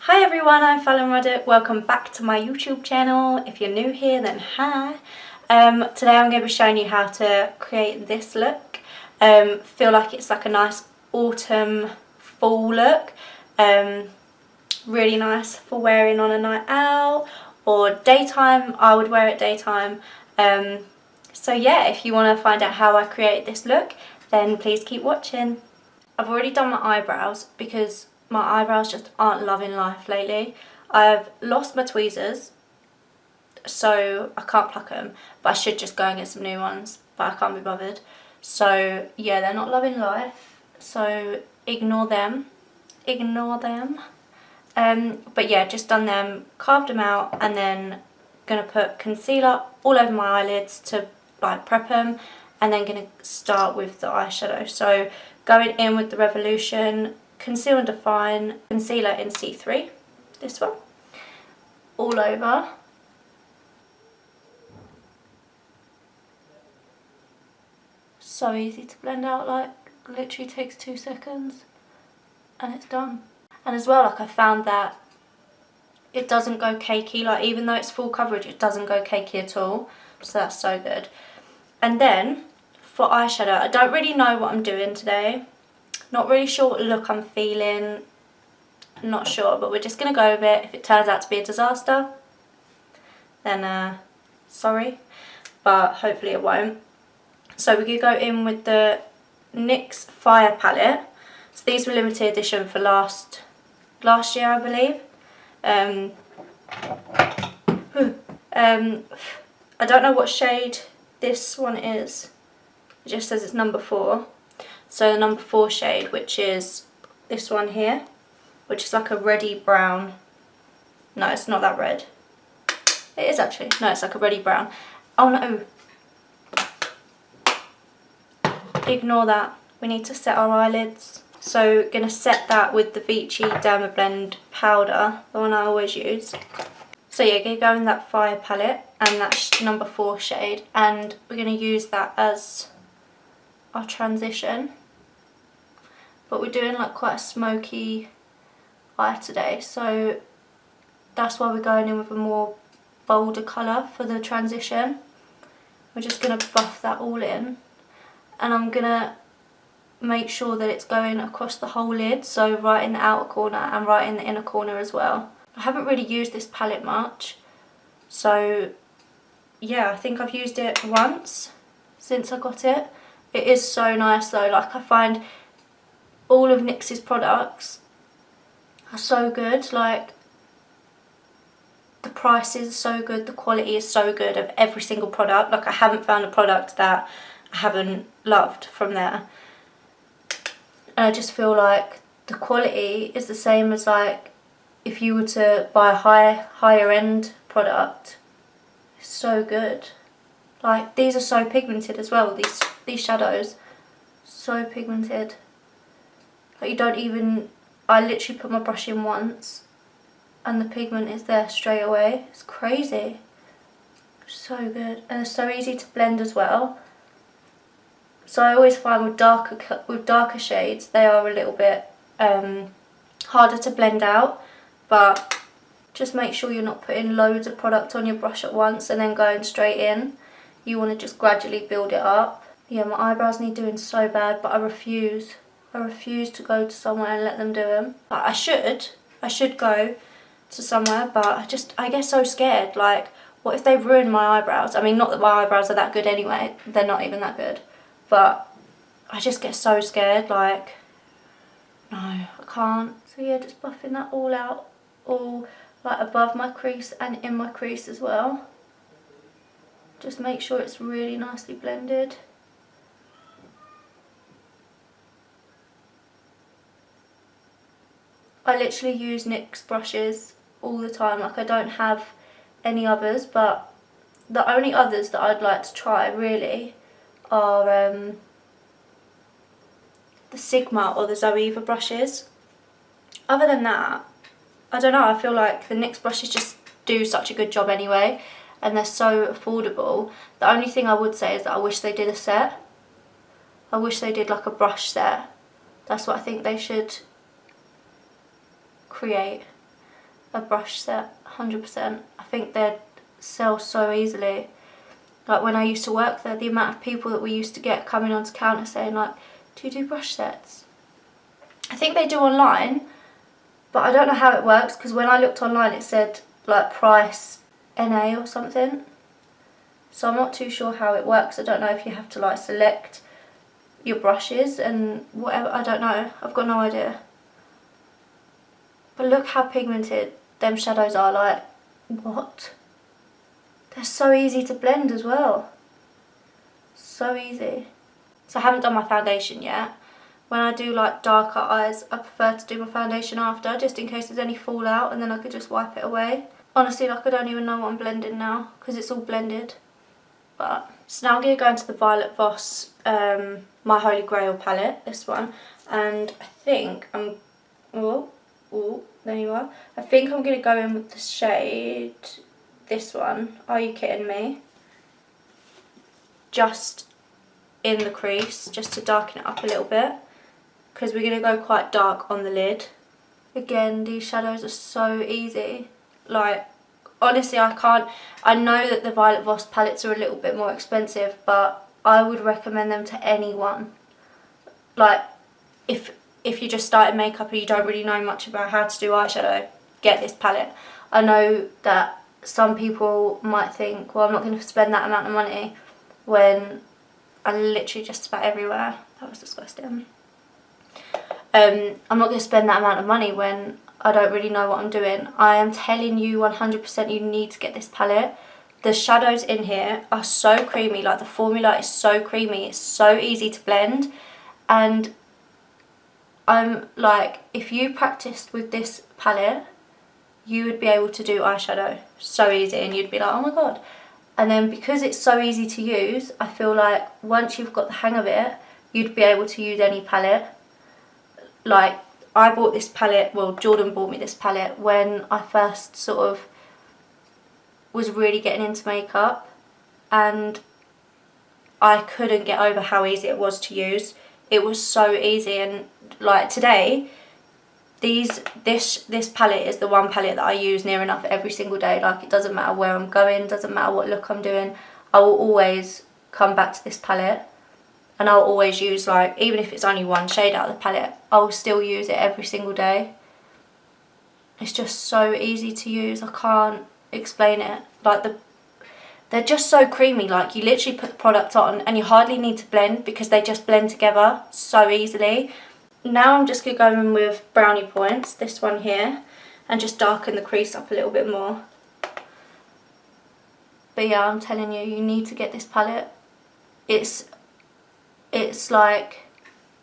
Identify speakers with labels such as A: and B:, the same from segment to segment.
A: Hi everyone, I'm Falon. Welcome back to my YouTube channel. If you're new here, then hi. Today I'm going to be showing you how to create this look. Feel like it's like a nice autumn fall look. Really nice for wearing on a night out or daytime. I would wear it daytime. So yeah, if you want to find out how I create this look, then please keep watching. I've already done my eyebrows because my eyebrows just aren't loving life lately. I've lost my tweezers, so I can't pluck them, but I should just go and get some new ones, but I can't be bothered. So yeah, they're not loving life, so ignore them. But yeah, just done them, carved them out, and then gonna put concealer all over my eyelids to like prep them, and then gonna start with the eyeshadow. So going in with the Revolution Conceal and Define concealer in C3, this one, all over. So easy to blend out, like literally takes 2 seconds and it's done. And as well, like I found that it doesn't go cakey, like even though it's full coverage, it doesn't go cakey at all. So that's so good. And then for eyeshadow, I don't really know what I'm doing today. Not really sure what look I'm feeling. Not sure, but we're just going to go with it. If it turns out to be a disaster, then sorry, but hopefully it won't. So we could go in with the NYX Fire palette. So these were limited edition for last year, I believe. I don't know what shade this one is. It just says it's number 4. So the number 4 shade, which is this one here, which is like a reddy brown. No, it's not that red. It is actually. No, it's like a reddy brown. Oh no. Ignore that. We need to set our eyelids. So gonna set that with the Vichy DERMABLEND powder, the one I always use. So yeah, gonna go in that Fire palette, and that's number 4 shade, and we're gonna use that as our transition. But we're doing like quite a smoky eye today, so that's why we're going in with a more bolder colour for the transition. We're just going to buff that all in, and I'm going to make sure that it's going across the whole lid, so right in the outer corner and right in the inner corner as well. I haven't really used this palette much, so yeah, I think I've used it once since I got it. It is so nice though. Like I find all of NYX's products are so good. Like the price is so good, the quality is so good of every single product. Like I haven't found a product that I haven't loved from there. And I just feel like the quality is the same as like if you were to buy a higher end product. It's so good. Like these are so pigmented as well, these shadows. So pigmented. Like you don't even, I literally put my brush in once and the pigment is there straight away. It's crazy. So good. And it's so easy to blend as well. So I always find with darker shades, they are a little bit harder to blend out, but just make sure you're not putting loads of product on your brush at once and then going straight in. You want to just gradually build it up. Yeah, my eyebrows need doing so bad, but I refuse. I refuse to go to somewhere and let them do them. Like, I should go to somewhere, but I get so scared. Like, what if they ruin my eyebrows? I mean, not that my eyebrows are that good anyway. They're not even that good. But I just get so scared. Like, no, I can't. So yeah, just buffing that all out. All like above my crease and in my crease as well. Just make sure it's really nicely blended. I literally use NYX brushes all the time. Like I don't have any others, but the only others that I'd like to try really are the Sigma or the Zoeva brushes. Other than that, I don't know, I feel like the NYX brushes just do such a good job anyway, and they're so affordable. The only thing I would say is that I wish they did a set. I wish they did like a brush set. That's what I think they should create. a brush set, 100%. I think they'd sell so easily. Like when I used to work there, the amount of people that we used to get coming onto counter saying like, do you do brush sets? I think they do online, but I don't know how it works, because when I looked online it said like price NA or something. So I'm not too sure how it works. I don't know if you have to like select your brushes and whatever. I don't know. I've got no idea. But look how pigmented them shadows are. Like, what? They're so easy to blend as well. So easy. So I haven't done my foundation yet. When I do like darker eyes, I prefer to do my foundation after, just in case there's any fallout, and then I could just wipe it away. Honestly, like I don't even know what I'm blending now, because it's all blended. But so now I'm going to go into the Violet Voss My Holy Grail palette, this one, and I think I'm, oh, there you are. I think I'm going to go in with the shade, this one, Are You Kidding Me? Just in the crease, just to darken it up a little bit, because we're going to go quite dark on the lid. Again, these shadows are so easy. Like, honestly, I know that the Violet Voss palettes are a little bit more expensive, but I would recommend them to anyone. Like, if you're just starting makeup and you don't really know much about how to do eyeshadow, get this palette. I know that some people might think, well, I'm not going to spend that amount of money when I literally just spat everywhere. That was disgusting. I'm not going to spend that amount of money when I don't really know what I'm doing. I am telling you 100% you need to get this palette. The shadows in here are so creamy, like the formula is so creamy, it's so easy to blend, and I'm like, if you practiced with this palette, you would be able to do eyeshadow so easy, and you'd be like, oh my god. And then because it's so easy to use, I feel like once you've got the hang of it, you'd be able to use any palette. Like, I bought this palette, well, Jordan bought me this palette when I first sort of was really getting into makeup, and I couldn't get over how easy it was to use. It was so easy, and like today, this palette is the one palette that I use near enough every single day. Like, it doesn't matter where I'm going, doesn't matter what look I'm doing, I will always come back to this palette. And I'll always use, like, even if it's only one shade out of the palette, I'll still use it every single day. It's just so easy to use, I can't explain it. Like, they're just so creamy, like you literally put the product on and you hardly need to blend because they just blend together so easily. Now I'm just going to go in with Brownie Points, this one here, and just darken the crease up a little bit more. But yeah, I'm telling you, you need to get this palette. It's like,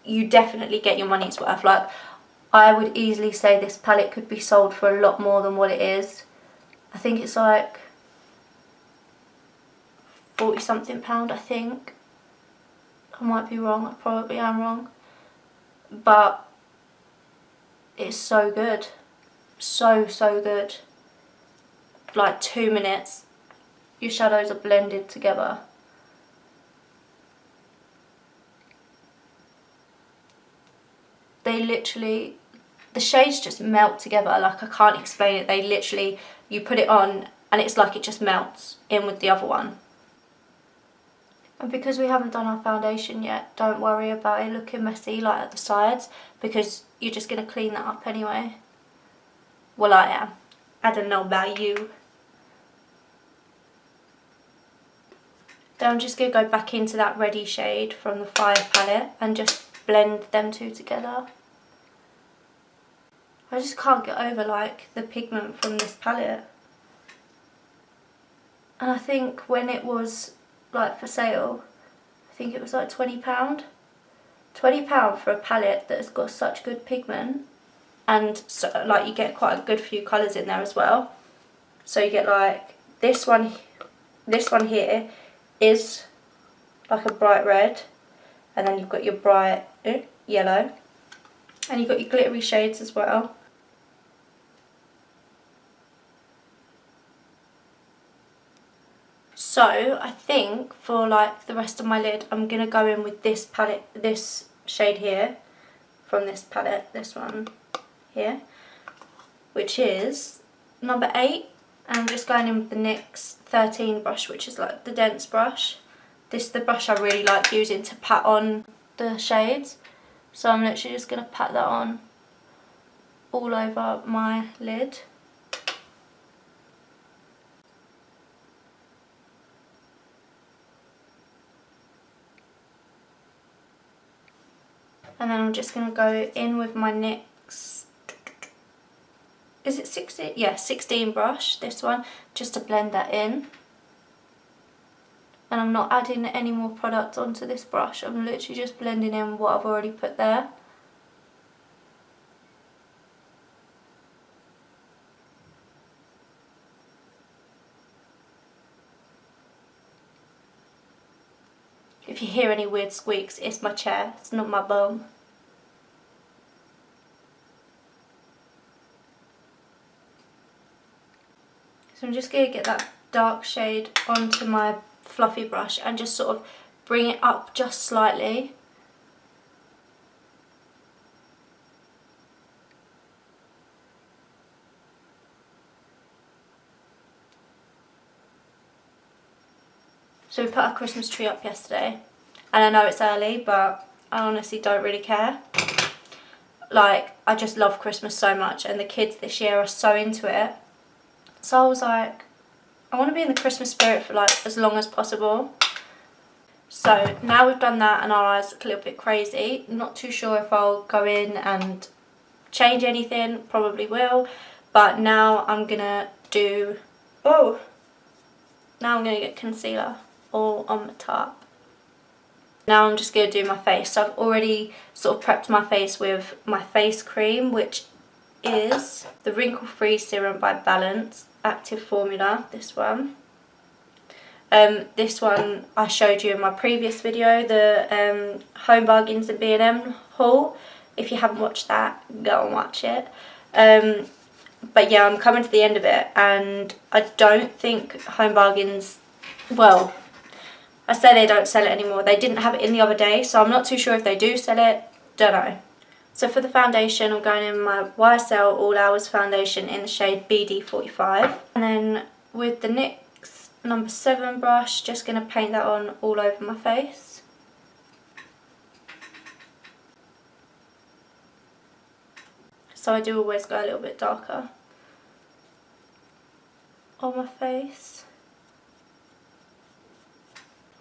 A: you definitely get your money's worth. Like, I would easily say this palette could be sold for a lot more than what it is. I think it's like £40 something, I think. I might be wrong, I probably am wrong. But it's so good. So good. Like 2 minutes, your shadows are blended together. They literally, the shades just melt together. Like, I can't explain it. They literally, you put it on and it's like it just melts in with the other one. And because we haven't done our foundation yet, don't worry about it looking messy like at the sides, because you're just going to clean that up anyway. Well, I am. I don't know about you. Then I'm just going to go back into that Ready shade from the Fire palette and just blend them two together. I just can't get over like the pigment from this palette. And I think when it was like for sale, I think it was like £20. £20 for a palette that has got such good pigment, and so, like, you get quite a good few colours in there as well. So you get like this one here is like a bright red, and then you've got your bright yellow, and you've got your glittery shades as well. So I think for like the rest of my lid, I'm gonna go in with this palette, this shade here from this palette, this one here, which is number 8, and I'm just going in with the NYX 13 brush, which is like the dense brush. This is the brush I really like using to pat on the shades. So I'm literally just going to pat that on all over my lid. And then I'm just going to go in with my NYX, is it 16? Yeah, 16 brush, this one, just to blend that in. And I'm not adding any more product onto this brush, I'm literally just blending in what I've already put there. If you hear any weird squeaks, it's my chair, it's not my bum. So I'm just going to get that dark shade onto my fluffy brush and just sort of bring it up just slightly. So we put our Christmas tree up yesterday, and I know it's early, but I honestly don't really care. Like, I just love Christmas so much, and the kids this year are so into it. So I was like, I want to be in the Christmas spirit for like as long as possible. So now we've done that and our eyes look a little bit crazy. Not too sure if I'll go in and change anything, probably will. But now I'm gonna do, now I'm gonna get concealer all on the top. Now I'm just gonna do my face. So I've already sort of prepped my face with my face cream, which is the Wrinkle Free Serum by Balance Active Formula, this one. This one I showed you in my previous video, the Home Bargains and B&M haul. If you haven't watched that, go and watch it. But yeah, I'm coming to the end of it, and I don't think Home Bargains, well, I say they don't sell it anymore. They didn't have it in the other day, so I'm not too sure if they do sell it, don't know. So for the foundation, I'm going in my YSL All Hours foundation in the shade BD45. And then with the NYX number 7 brush, just going to paint that on all over my face. So I do always go a little bit darker on my face.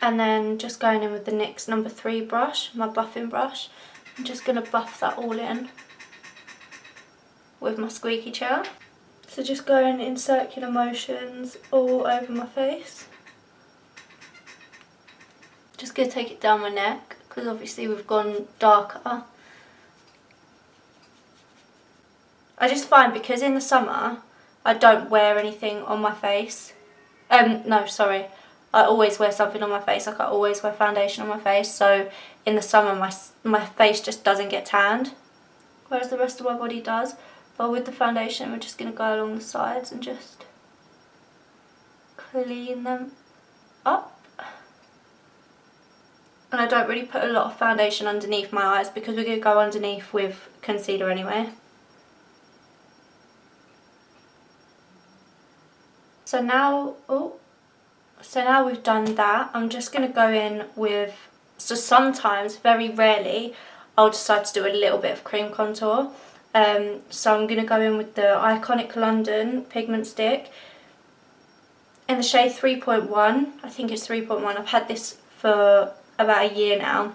A: And then just going in with the NYX number 3 brush, my buffing brush. I'm just going to buff that all in with my squeaky chair. So just going in circular motions all over my face. Just going to take it down my neck, because obviously we've gone darker. I just find, because in the summer I don't wear anything on my face. No, sorry. I always wear something on my face, like I always wear foundation on my face, so in the summer my face just doesn't get tanned, whereas the rest of my body does. But with the foundation, we're just going to go along the sides and just clean them up. And I don't really put a lot of foundation underneath my eyes, because we're going to go underneath with concealer anyway. So now, so now we've done that, I'm just going to go in with, so sometimes, very rarely, I'll decide to do a little bit of cream contour. So I'm going to go in with the Iconic London pigment stick in the shade 3.1, I think it's 3.1, I've had this for about a year now.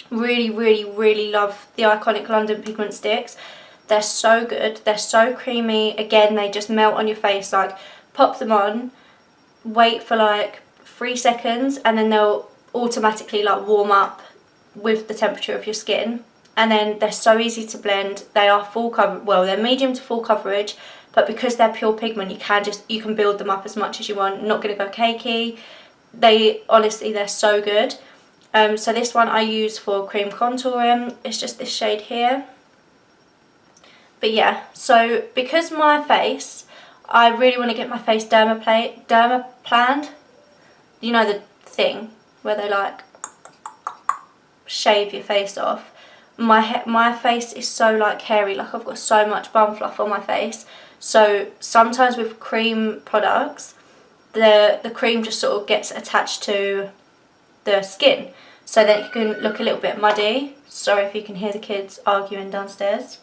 A: Really, really, really love the Iconic London pigment sticks. They're so good, they're so creamy, again they just melt on your face, like pop them on, wait for like 3 seconds, and then they'll automatically like warm up with the temperature of your skin. And then they're so easy to blend. They are full cover, well, they're medium to full coverage, but because they're pure pigment, you can build them up as much as you want. Not going to go cakey. Honestly, they're so good. So this one I use for cream contouring. It's just this shade here. But yeah, so because my face, I really want to get my face dermaplanned. You know the thing where they like shave your face off. My face is so like hairy, like I've got so much bum fluff on my face. So sometimes with cream products, the cream just sort of gets attached to the skin, so that it can look a little bit muddy. Sorry if you can hear the kids arguing downstairs.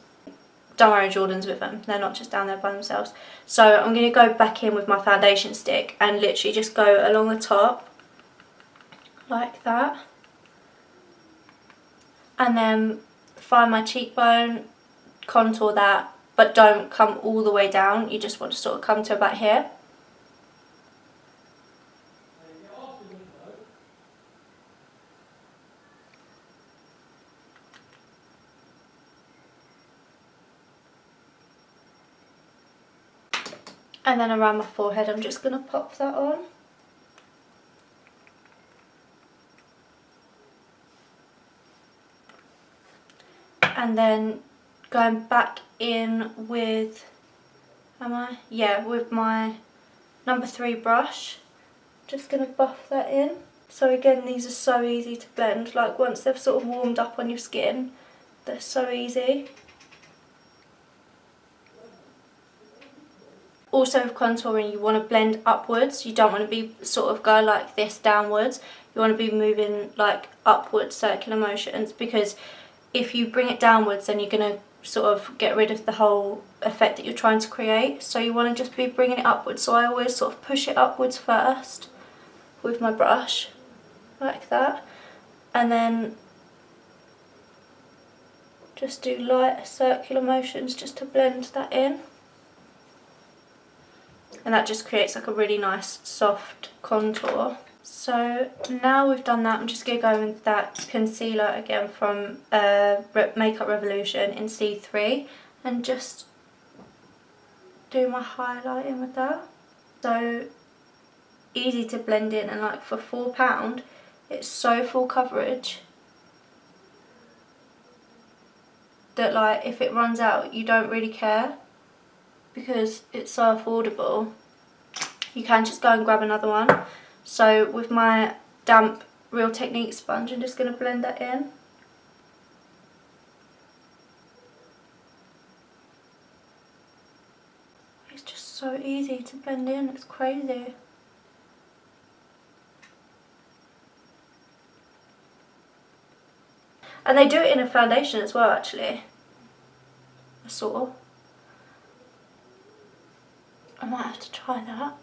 A: Don't worry, Jordan's with them, they're not just down there by themselves. So I'm going to go back in with my foundation stick and literally just go along the top like that, and then find my cheekbone, contour that, but don't come all the way down, you just want to sort of come to about here. And then around my forehead I'm just going to pop that on. And then going back in with, with my number 3 brush, just going to buff that in. So again, these are so easy to blend, like once they've sort of warmed up on your skin, they're so easy. Also with contouring, you want to blend upwards, you don't want to be sort of go like this downwards, you want to be moving like upwards, circular motions, because if you bring it downwards then you're going to sort of get rid of the whole effect that you're trying to create. So you want to just be bringing it upwards, so I always sort of push it upwards first with my brush, like that, and then just do light circular motions just to blend that in. And that just creates like a really nice soft contour. So now we've done that, I'm just going to go in with that concealer again from Makeup Revolution in C3 and just do my highlighting with that. So easy to blend in, and like for £4 it's so full coverage that like if it runs out you don't really care, because it's so affordable. You can just go and grab another one. So with my damp Real Technique sponge, I'm just going to blend that in. It's just so easy to blend in, it's crazy. And they do it in a foundation as well, actually. I saw. I might have to try that.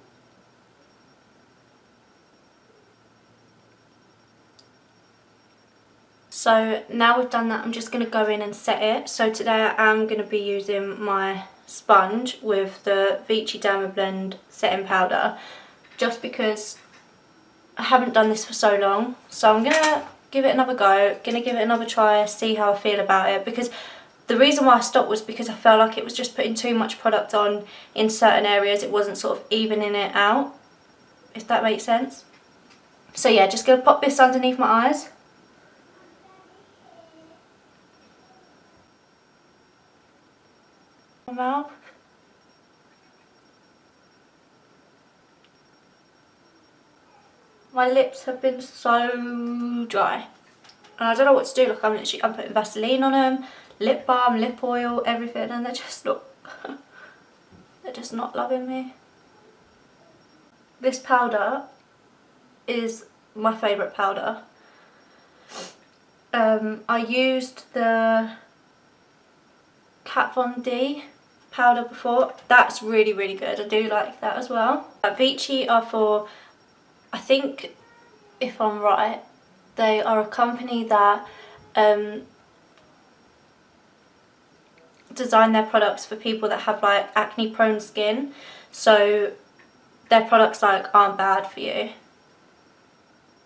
A: So now we've done that, I'm just going to go in and set it. So today I am going to be using my sponge with the Vichy DERMABLEND setting powder, just because I haven't done this for so long. So I'm going to give it another go, going to give it another try, see how I feel about it, because the reason why I stopped was because I felt like it was just putting too much product on in certain areas. It wasn't sort of evening it out, if that makes sense. So yeah, just going to pop this underneath my eyes. My mouth. My lips have been so dry. And I don't know what to do. Like I'm putting Vaseline on them, lip balm, lip oil, everything, and they're just not they're just not loving me. This powder is my favourite powder. I used the Kat Von D powder before. That's really, really good. I do like that as well. Vichy are for, I think, if I'm right, they are a company that design their products for people that have like acne prone skin, so their products like aren't bad for you.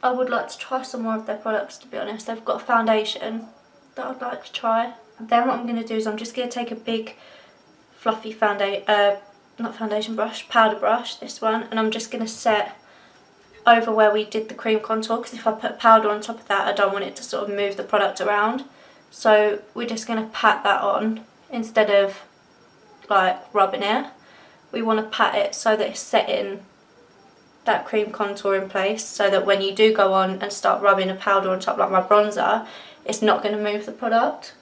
A: I would like to try some more of their products, to be honest. They've got a foundation that I'd like to try. Then what I'm going to do is I'm just going to take a big fluffy not foundation brush, powder brush, this one, and I'm just going to set over where we did the cream contour, because if I put powder on top of that I don't want it to sort of move the product around. So we're just going to pat that on instead of like rubbing it. We want to pat it so that it's setting that cream contour in place, so that when you do go on and start rubbing a powder on top like my bronzer, it's not going to move the product.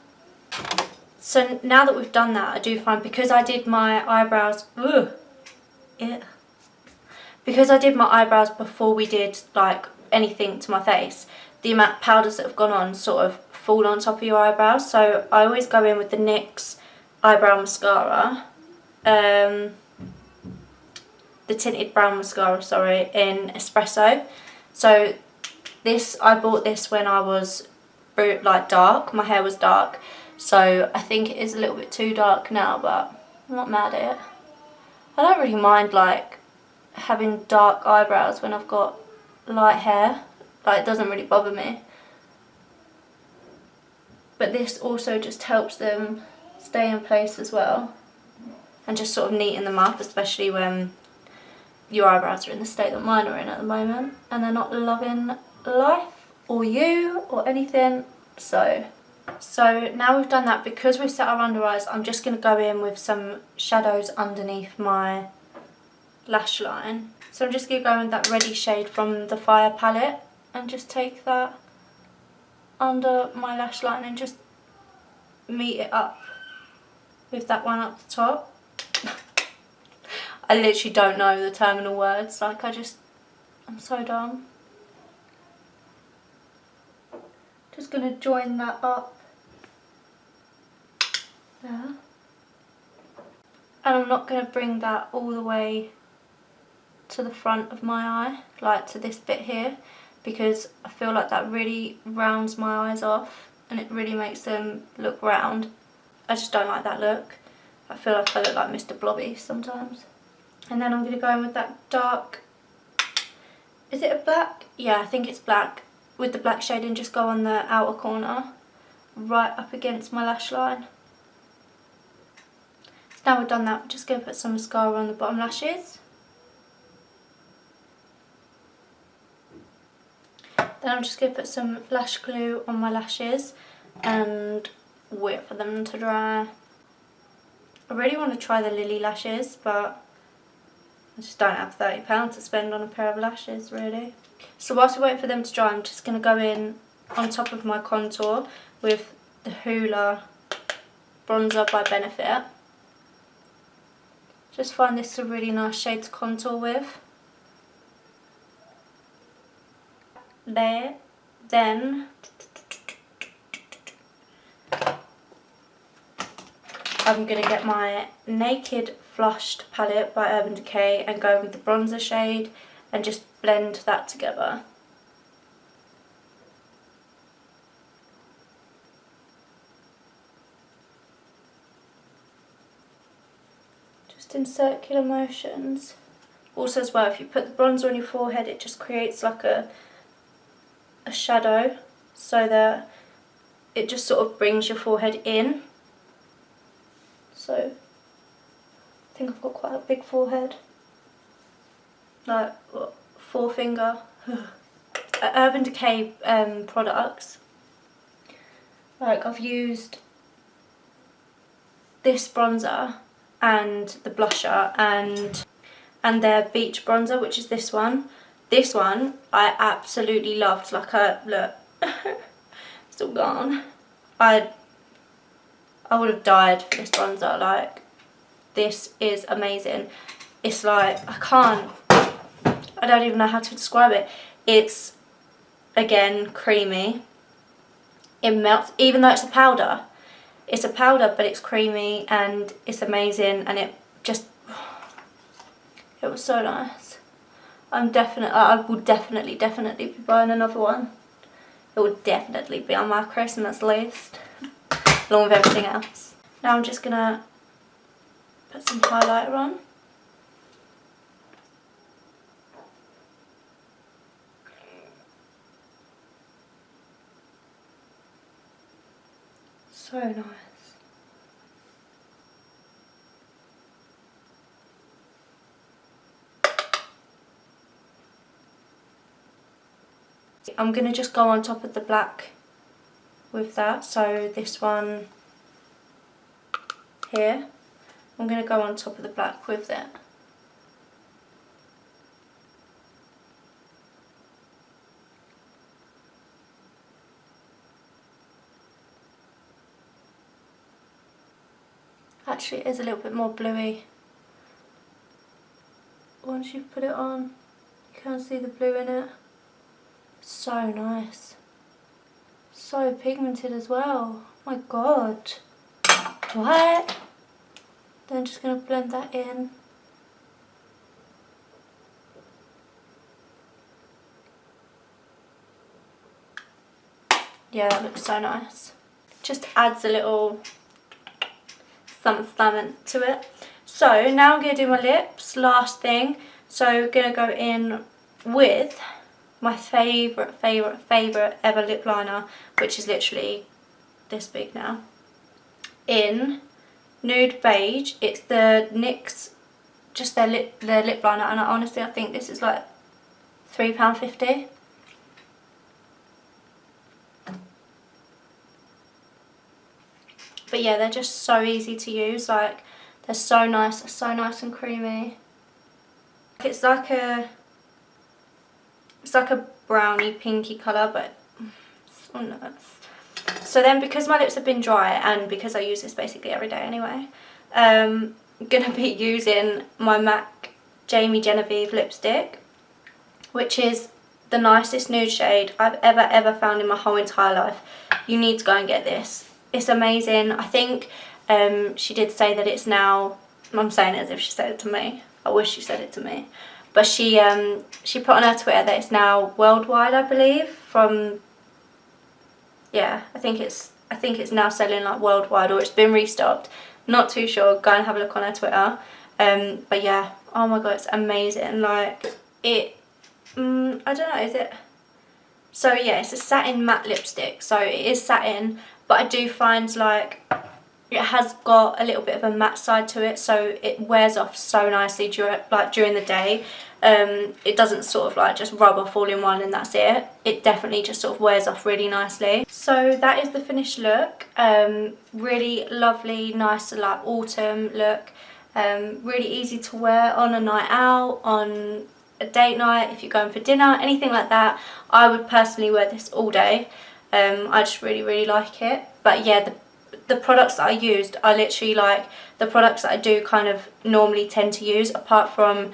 A: So now that we've done that, I do find, because I did my eyebrows, because I did my eyebrows before we did like anything to my face, the amount of powders that have gone on sort of fall on top of your eyebrows. So I always go in with the NYX eyebrow mascara, the tinted brown mascara, sorry, in Espresso. So this, I bought this when I was like dark, my hair was dark, so I think it is a little bit too dark now, but I'm not mad at it. I don't really mind like having dark eyebrows when I've got light hair, like it doesn't really bother me. But this also just helps them stay in place as well, and just sort of neaten them up, especially when your eyebrows are in the state that mine are in at the moment and they're not loving life or you or anything. So now we've done that, because we've set our under eyes, I'm just going to go in with some shadows underneath my lash line. So I'm just going to go in with that reddy shade from the Fire palette and just take that under my lash line and just meet it up with that one up the top. I literally don't know the terminal words, like I'm so dumb. Just going to join that up there. And I'm not going to bring that all the way to the front of my eye, like to this bit here, because I feel like that really rounds my eyes off and it really makes them look round. I just don't like that look. I feel like I look like Mr. Blobby sometimes. And then I'm going to go in with that dark, is it a black? Yeah, I think it's black. With the black shade, and just go on the outer corner, right up against my lash line. So now we've done that, we're just going to put some mascara on the bottom lashes. Then I'm just going to put some lash glue on my lashes and wait for them to dry. I really want to try the Lily lashes, but I just don't have £30 to spend on a pair of lashes, really. So whilst we wait for them to dry, I'm just going to go in on top of my contour with the HOOLA bronzer by Benefit. Just find this a really nice shade to contour with. There. Then I'm going to get my Naked Flushed palette by Urban Decay and go with the bronzer shade and just blend that together. Just in circular motions. Also as well, if you put the bronzer on your forehead, it just creates like a shadow, so that it just sort of brings your forehead in. So I think I've got quite a big forehead, like what, forefinger. Urban Decay products, like I've used this bronzer and the blusher and their beach bronzer, which is this one. This one I absolutely loved. Like, look, it's all gone. I would have died for this bronzer. Like, this is amazing. It's like, I don't even know how to describe it. It's, again, creamy. It melts, even though it's a powder. It's a powder, but it's creamy and it's amazing, and it was so nice. I will definitely be buying another one. It will definitely be on my Christmas list, along with everything else. Now I'm just gonna put some highlighter on. So nice. I'm going to just go on top of the black with that. So this one here, I'm going to go on top of the black with it. actually it is a little bit more bluey. Once you put it on, you can see the blue in it. So nice. So pigmented as well. Oh my god. What? Then I'm just going to blend that in. Yeah, that looks so nice. Just adds a little something to it. So now I'm going to do my lips, last thing. So going to go in with my favourite ever lip liner, which is literally this big now, in Nude Beige. It's the NYX, just their lip liner, and honestly I think this is like £3.50. But yeah, they're just so easy to use, like they're so nice and creamy. It's like a browny pinky colour, but so nice. So then, because my lips have been dry and because I use this basically every day anyway, I'm gonna be using my MAC Jamie Genevieve lipstick, which is the nicest nude shade I've ever found in my whole entire life. You need to go and get this. It's amazing. I think she did say that it's now, I'm saying it as if she said it to me. I wish she said it to me. But she put on her Twitter that it's now worldwide, I believe. From, yeah, I think it's now selling like worldwide, or it's been restocked. Not too sure. Go and have a look on her Twitter. But yeah, oh my god, it's amazing. Like it, I don't know, is it? So yeah, it's a satin matte lipstick. So it is satin, but I do find like it has got a little bit of a matte side to it, so it wears off so nicely during the day. It doesn't sort of like just rub off all in one and that's it. It definitely just sort of wears off really nicely. So that is the finished look. Really lovely, nice like autumn look. Really easy to wear on a night out, on a date night, if you're going for dinner, anything like that. I would personally wear this all day. I just really like it. But yeah, the products that I used are literally like the products that I do kind of normally tend to use, apart from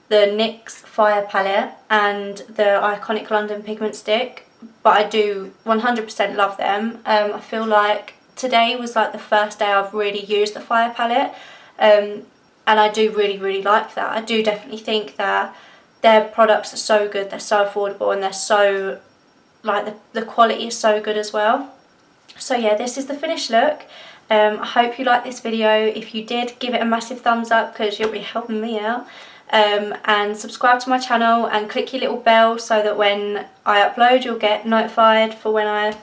A: the NYX Fire Palette and the Iconic London Pigment Stick. But I do 100% love them. I feel like today was like the first day I've really used the Fire Palette, and I do really like that. I do definitely think that their products are so good, they're so affordable, and they're so, like, the quality is so good as well. So yeah, this is the finished look. I hope you liked this video. If you did, give it a massive thumbs up because you'll be helping me out. And subscribe to my channel and click your little bell so that when I upload you'll get notified for when I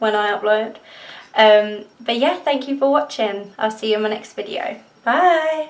A: upload. But yeah, thank you for watching. I'll see you in my next video. Bye!